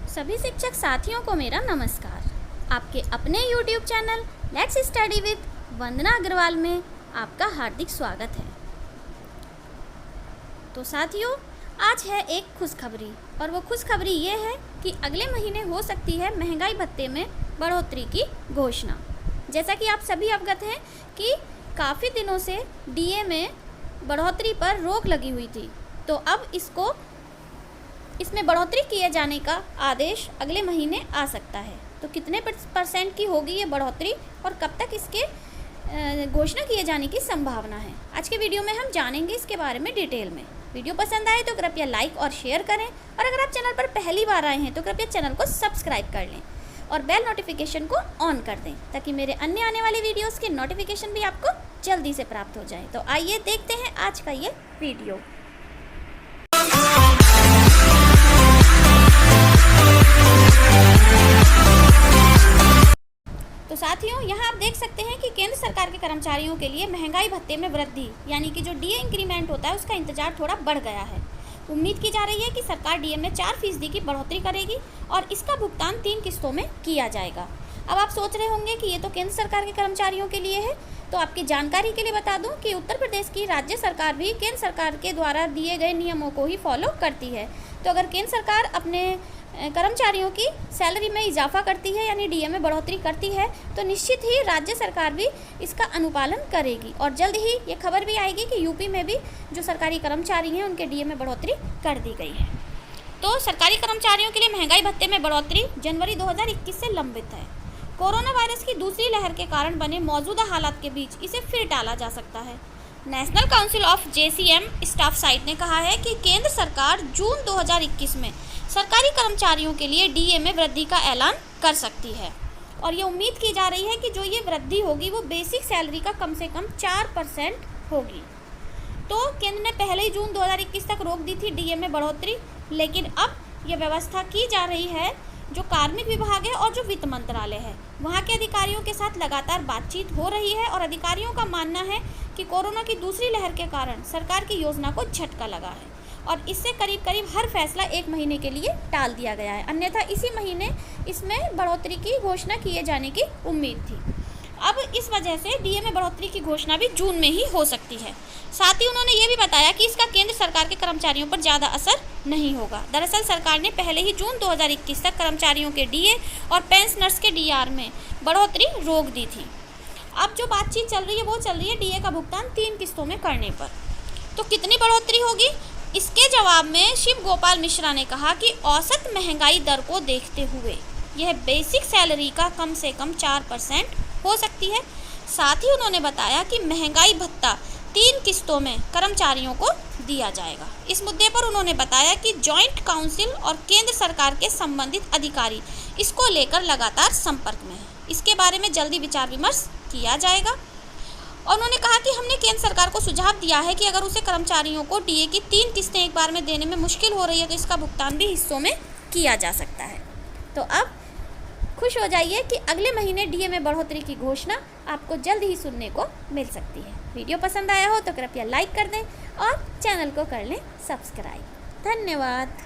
सभी शिक्षक साथियों को मेरा नमस्कार। आपके अपने YouTube channel let's study with Vandana Agarwal में आपका हार्दिक स्वागत है। तो साथियों, आज है एक खुशखबरी और वो खुशखबरी ये है कि अगले महीने हो सकती है महंगाई भत्ते में बढ़ोतरी की घोषणा। जैसा कि आप सभी अवगत हैं कि काफ़ी दिनों से डीए में बढ़ोतरी पर रोक लगी हुई थी, तो अब इसमें बढ़ोतरी किए जाने का आदेश अगले महीने आ सकता है। तो कितने % की होगी ये बढ़ोतरी और कब तक इसके घोषणा किए जाने की संभावना है, आज के वीडियो में हम जानेंगे इसके बारे में डिटेल में। वीडियो पसंद आए तो कृपया लाइक और शेयर करें और अगर आप चैनल पर पहली बार आए हैं तो कृपया चैनल को सब्सक्राइब कर लें और बेल नोटिफिकेशन को ऑन कर दें ताकि मेरे अन्य आने वाले वीडियोस के नोटिफिकेशन भी आपको जल्दी से प्राप्त हो जाए। तो आइए देखते हैं आज का ये वीडियो। तो साथियों, यहाँ आप देख सकते हैं कि केंद्र सरकार के कर्मचारियों के लिए महंगाई भत्ते में वृद्धि यानी कि जो डीए इंक्रीमेंट होता है उसका इंतजार थोड़ा बढ़ गया है। उम्मीद की जा रही है कि सरकार डीए में 4% की बढ़ोतरी करेगी और इसका भुगतान 3 किस्तों में किया जाएगा। अब आप सोच रहे होंगे कि ये तो केंद्र सरकार के कर्मचारियों के लिए है, तो आपकी जानकारी के लिए बता दूं कि उत्तर प्रदेश की राज्य सरकार भी केंद्र सरकार के द्वारा दिए गए नियमों को ही फॉलो करती है। तो अगर केंद्र सरकार अपने कर्मचारियों की सैलरी में इजाफा करती है यानी डीए में बढ़ोतरी करती है तो निश्चित ही राज्य सरकार भी इसका अनुपालन करेगी और जल्द ही ये खबर भी आएगी कि यूपी में भी जो सरकारी कर्मचारी हैं उनके डीए में बढ़ोतरी कर दी गई है। तो सरकारी कर्मचारियों के लिए महंगाई भत्ते में बढ़ोतरी जनवरी 2021 से लंबित है। कोरोना वायरस की दूसरी लहर के कारण बने मौजूदा हालात के बीच इसे फिर टाला जा सकता है। National council of JCM staff site ने कहा है कि केंद्र सरकार जून 2021 में सरकारी कर्मचारियों के लिए डीए में वृद्धि का ऐलान कर सकती है और ये उम्मीद की जा रही है कि जो ये वृद्धि होगी वो बेसिक सैलरी का कम से कम 4% होगी। तो केंद्र ने पहले ही जून 2021 तक रोक दी थी डीए में बढ़ोतरी, लेकिन अब ये व्यवस्था की जा रही है। जो कार्मिक विभाग है और जो वित्त मंत्रालय है वहाँ के अधिकारियों के साथ लगातार बातचीत हो रही है और अधिकारियों का मानना है कि कोरोना की दूसरी लहर के कारण सरकार की योजना को झटका लगा है और इससे करीब हर फैसला 1 महीने के लिए टाल दिया गया है, अन्यथा इसी महीने इसमें बढ़ोतरी की घोषणा किए जाने की उम्मीद थी। अब इस वजह से डीए में बढ़ोतरी की घोषणा भी जून में ही हो सकती है। साथ ही उन्होंने ये भी बताया कि इसका केंद्र सरकार के कर्मचारियों पर ज़्यादा असर नहीं होगा। दरअसल सरकार ने पहले ही जून 2021 तक कर्मचारियों के डीए और पेंशनर्स के डीआर में बढ़ोतरी रोक दी थी। अब जो बातचीत चल रही है वो चल रही है डीए का भुगतान 3 किस्तों में करने पर। तो कितनी बढ़ोतरी होगी, इसके जवाब में शिव गोपाल मिश्रा ने कहा कि औसत महंगाई दर को देखते हुए यह बेसिक सैलरी का कम से कम 4% हो सकती है। साथ ही उन्होंने बताया कि महंगाई भत्ता 3 किस्तों में कर्मचारियों को दिया जाएगा। इस मुद्दे पर उन्होंने बताया कि जॉइंट काउंसिल और केंद्र सरकार के संबंधित अधिकारी इसको लेकर लगातार संपर्क में हैं। इसके बारे में जल्दी विचार विमर्श किया जाएगा और उन्होंने कहा कि हमने केंद्र सरकार को सुझाव दिया है कि अगर उसे कर्मचारियों को डीए की 3 किस्तें एक बार में देने में मुश्किल हो रही है तो इसका भुगतान भी हिस्सों में किया जा सकता है। तो अब खुश हो जाइए कि अगले महीने डीए में बढ़ोतरी की घोषणा आपको जल्द ही सुनने को मिल सकती है। वीडियो पसंद आया हो तो कृपया लाइक कर दें और चैनल को कर लें सब्सक्राइब। धन्यवाद।